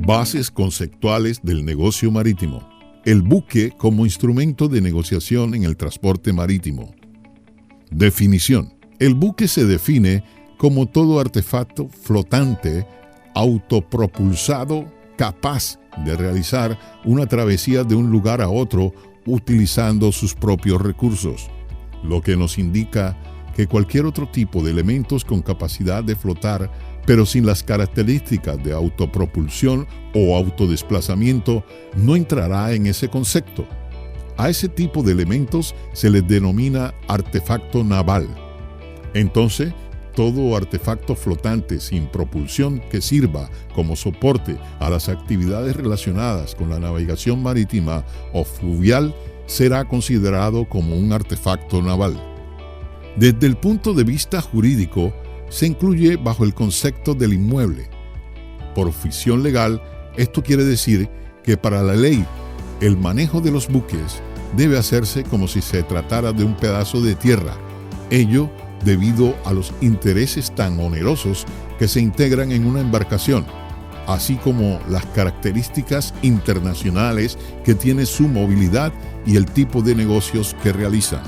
Bases conceptuales del negocio marítimo. El buque como instrumento de negociación en el transporte marítimo. Definición. El buque se define como todo artefacto flotante, autopropulsado, capaz de realizar una travesía de un lugar a otro utilizando sus propios recursos, lo que nos indica que cualquier otro tipo de elementos con capacidad de flotar, pero sin las características de autopropulsión o autodesplazamiento, no entrará en ese concepto. A ese tipo de elementos se les denomina artefacto naval. Entonces, todo artefacto flotante sin propulsión que sirva como soporte a las actividades relacionadas con la navegación marítima o fluvial será considerado como un artefacto naval. Desde el punto de vista jurídico, se incluye bajo el concepto del inmueble. Por ficción legal, esto quiere decir que para la ley, el manejo de los buques debe hacerse como si se tratara de un pedazo de tierra, ello debido a los intereses tan onerosos que se integran en una embarcación, así como las características internacionales que tiene su movilidad y el tipo de negocios que realizan.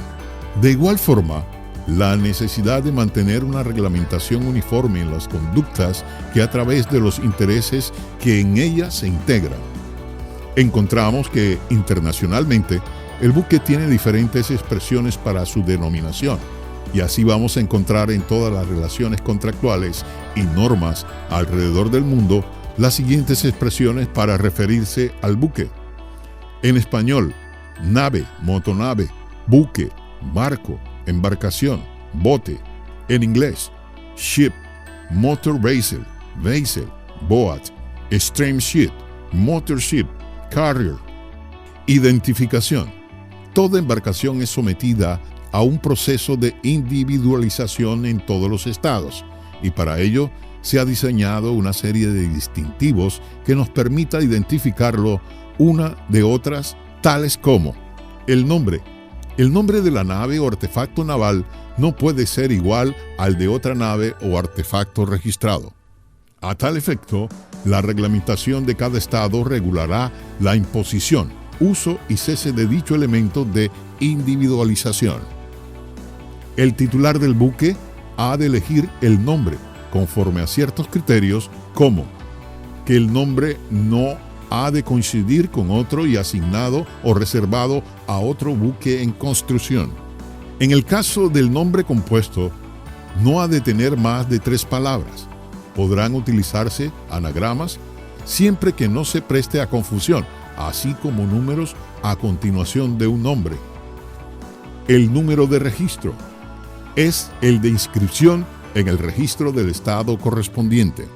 De igual forma, la necesidad de mantener una reglamentación uniforme en las conductas que a través de los intereses que en ellas se integran. Encontramos que internacionalmente el buque tiene diferentes expresiones para su denominación, y así vamos a encontrar en todas las relaciones contractuales y normas alrededor del mundo las siguientes expresiones para referirse al buque. En español, nave, motonave, buque, barco, embarcación, bote. En inglés, ship, motor vessel, boat, stream ship, motor ship, carrier. Identificación. Toda embarcación es sometida a un proceso de individualización en todos los estados, y para ello se ha diseñado una serie de distintivos que nos permita identificarlo una de otras, tales como el nombre. El nombre de la nave o artefacto naval no puede ser igual al de otra nave o artefacto registrado. A tal efecto, la reglamentación de cada estado regulará la imposición, uso y cese de dicho elemento de individualización. El titular del buque ha de elegir el nombre conforme a ciertos criterios, como que el nombre no ha de coincidir con otro y asignado o reservado a otro buque en construcción. En el caso del nombre compuesto, no ha de tener más de 3 palabras. Podrán utilizarse anagramas siempre que no se preste a confusión, así como números a continuación de un nombre. El número de registro es el de inscripción en el registro del estado correspondiente.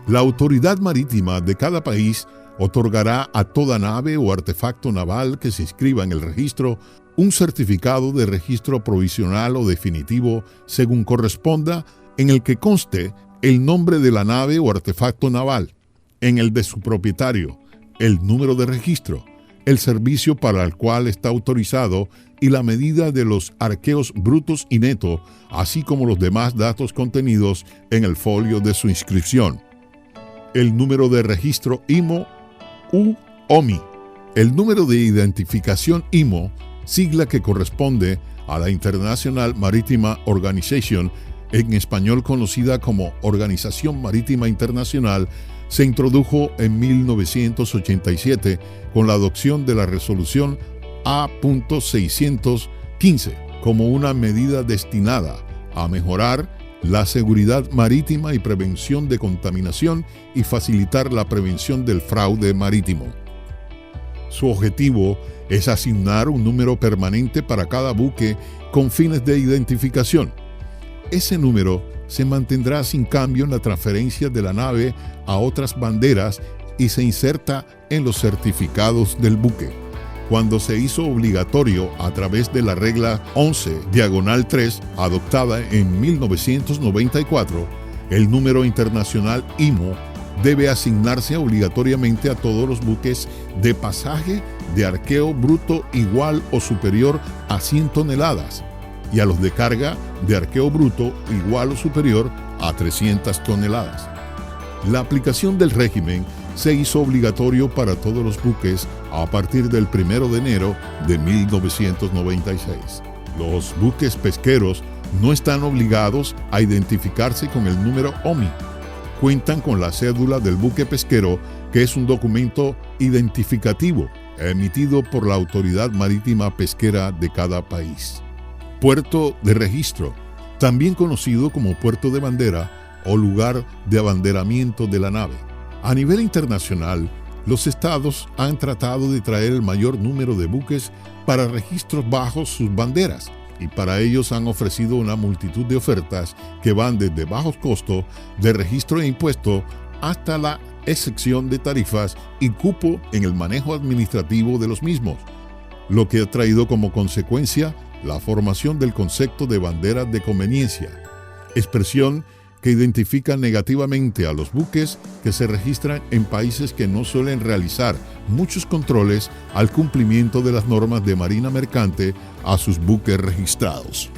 La autoridad marítima de cada país otorgará a toda nave o artefacto naval que se inscriba en el registro un certificado de registro provisional o definitivo según corresponda, en el que conste el nombre de la nave o artefacto naval, en el de su propietario, el número de registro, el servicio para el cual está autorizado y la medida de los arqueos brutos y netos, así como los demás datos contenidos en el folio de su inscripción. El número de registro IMO u OMI. El número de identificación IMO, sigla que corresponde a la International Maritime Organization, en español conocida como Organización Marítima Internacional, se introdujo en 1987 con la adopción de la resolución A.615 como una medida destinada a mejorar la seguridad marítima y prevención de contaminación y facilitar la prevención del fraude marítimo. Su objetivo es asignar un número permanente para cada buque con fines de identificación. Ese número se mantendrá sin cambio en la transferencia de la nave a otras banderas y se inserta en los certificados del buque. Cuando se hizo obligatorio a través de la regla 11/3, adoptada en 1994, el número internacional IMO debe asignarse obligatoriamente a todos los buques de pasaje de arqueo bruto igual o superior a 100 toneladas y a los de carga de arqueo bruto igual o superior a 300 toneladas. La aplicación del régimen se hizo obligatorio para todos los buques a partir del 1 de enero de 1996. Los buques pesqueros no están obligados a identificarse con el número OMI. Cuentan con la cédula del buque pesquero, que es un documento identificativo emitido por la Autoridad Marítima Pesquera de cada país. Puerto de registro, también conocido como puerto de bandera o lugar de abanderamiento de la nave. A nivel internacional, los estados han tratado de traer el mayor número de buques para registros bajo sus banderas, y para ellos han ofrecido una multitud de ofertas que van desde bajos costos de registro e impuesto hasta la excepción de tarifas y cupo en el manejo administrativo de los mismos, lo que ha traído como consecuencia la formación del concepto de banderas de conveniencia, expresión que identifica negativamente a los buques que se registran en países que no suelen realizar muchos controles al cumplimiento de las normas de marina mercante a sus buques registrados.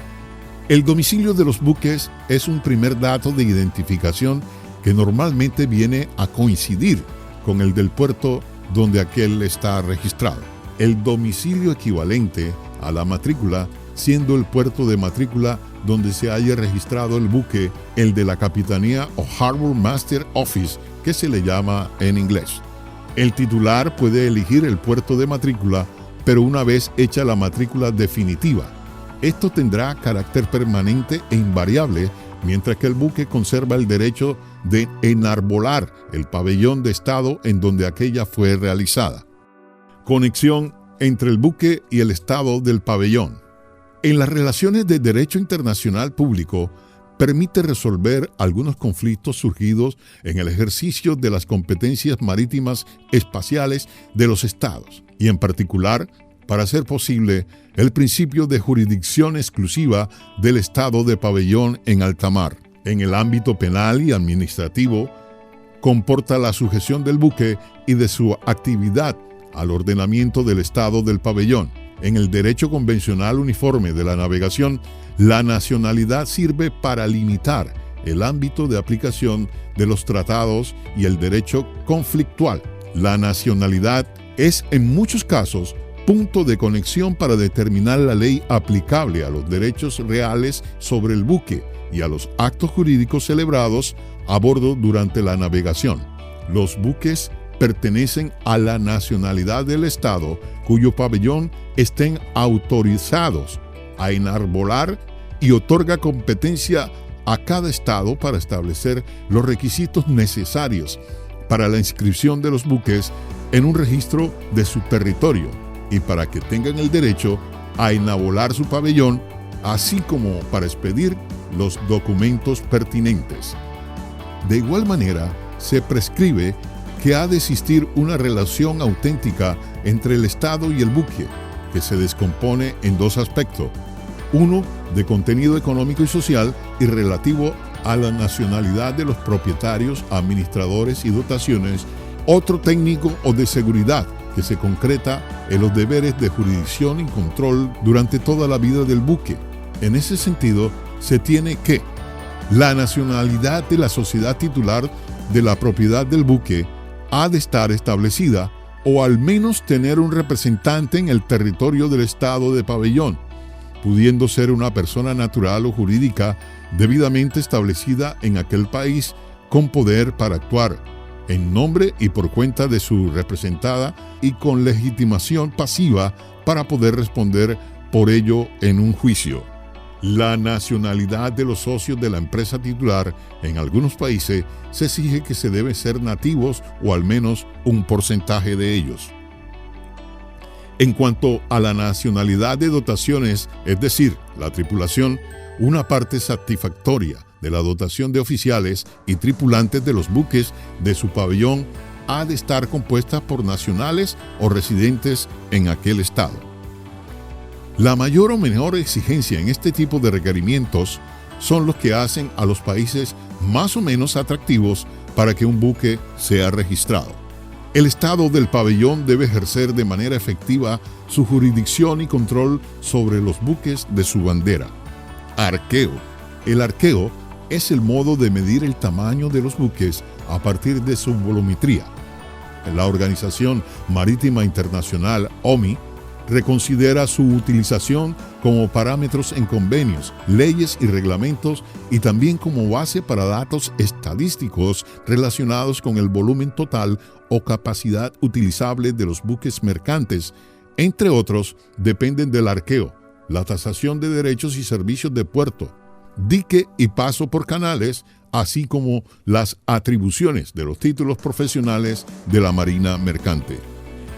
El domicilio de los buques es un primer dato de identificación que normalmente viene a coincidir con el del puerto donde aquel está registrado. El domicilio equivalente a la matrícula, siendo el puerto de matrícula donde se haya registrado el buque, el de la Capitanía o Harbor Master Office, que se le llama en inglés. El titular puede elegir el puerto de matrícula, pero una vez hecha la matrícula definitiva, esto tendrá carácter permanente e invariable, mientras que el buque conserva el derecho de enarbolar el pabellón de estado en donde aquella fue realizada. Conexión entre el buque y el estado del pabellón. En las relaciones de derecho internacional público, permite resolver algunos conflictos surgidos en el ejercicio de las competencias marítimas espaciales de los estados, y en particular, para hacer posible el principio de jurisdicción exclusiva del estado de pabellón en alta mar. En el ámbito penal y administrativo, comporta la sujeción del buque y de su actividad al ordenamiento del estado del pabellón. En el derecho convencional uniforme de la navegación, la nacionalidad sirve para limitar el ámbito de aplicación de los tratados y el derecho conflictual. La nacionalidad es, en muchos casos, punto de conexión para determinar la ley aplicable a los derechos reales sobre el buque y a los actos jurídicos celebrados a bordo durante la navegación. Los buques pertenecen a la nacionalidad del estado cuyo pabellón estén autorizados a enarbolar, y otorga competencia a cada estado para establecer los requisitos necesarios para la inscripción de los buques en un registro de su territorio y para que tengan el derecho a enarbolar su pabellón, así como para expedir los documentos pertinentes. De igual manera, se prescribe que ha de existir una relación auténtica entre el Estado y el buque, que se descompone en dos aspectos: uno de contenido económico y social y relativo a la nacionalidad de los propietarios, administradores y dotaciones; otro técnico o de seguridad, que se concreta en los deberes de jurisdicción y control durante toda la vida del buque. En ese sentido, se tiene que la nacionalidad de la sociedad titular de la propiedad del buque ha de estar establecida o al menos tener un representante en el territorio del estado de pabellón, pudiendo ser una persona natural o jurídica debidamente establecida en aquel país con poder para actuar en nombre y por cuenta de su representada y con legitimación pasiva para poder responder por ello en un juicio. La nacionalidad de los socios de la empresa titular en algunos países se exige que se deben ser nativos o al menos un porcentaje de ellos. En cuanto a la nacionalidad de dotaciones, es decir, la tripulación, una parte satisfactoria de la dotación de oficiales y tripulantes de los buques de su pabellón ha de estar compuesta por nacionales o residentes en aquel estado. La mayor o menor exigencia en este tipo de requerimientos son los que hacen a los países más o menos atractivos para que un buque sea registrado. El estado del pabellón debe ejercer de manera efectiva su jurisdicción y control sobre los buques de su bandera. Arqueo. El arqueo es el modo de medir el tamaño de los buques a partir de su volumetría. la Organización Marítima Internacional, OMI, reconsidera su utilización como parámetros en convenios, leyes y reglamentos y también como base para datos estadísticos relacionados con el volumen total o capacidad utilizable de los buques mercantes. Entre otros, dependen del arqueo, la tasación de derechos y servicios de puerto, dique y paso por canales, así como las atribuciones de los títulos profesionales de la Marina Mercante.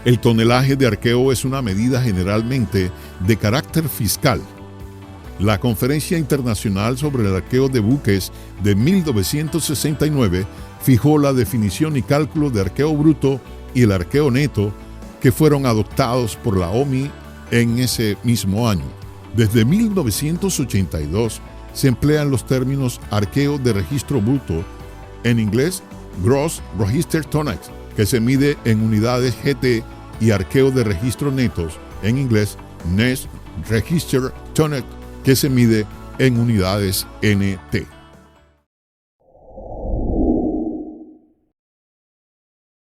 El tonelaje de arqueo es una medida generalmente de carácter fiscal. La Conferencia Internacional sobre el Arqueo de Buques de 1969 fijó la definición y cálculo de arqueo bruto y el arqueo neto, que fueron adoptados por la OMI en ese mismo año. Desde 1982 se emplean los términos arqueo de registro bruto, en inglés Gross Register Tonnage, que se mide en unidades GT, y arqueo de registro netos, en inglés Net Register Tonnage, que se mide en unidades NT.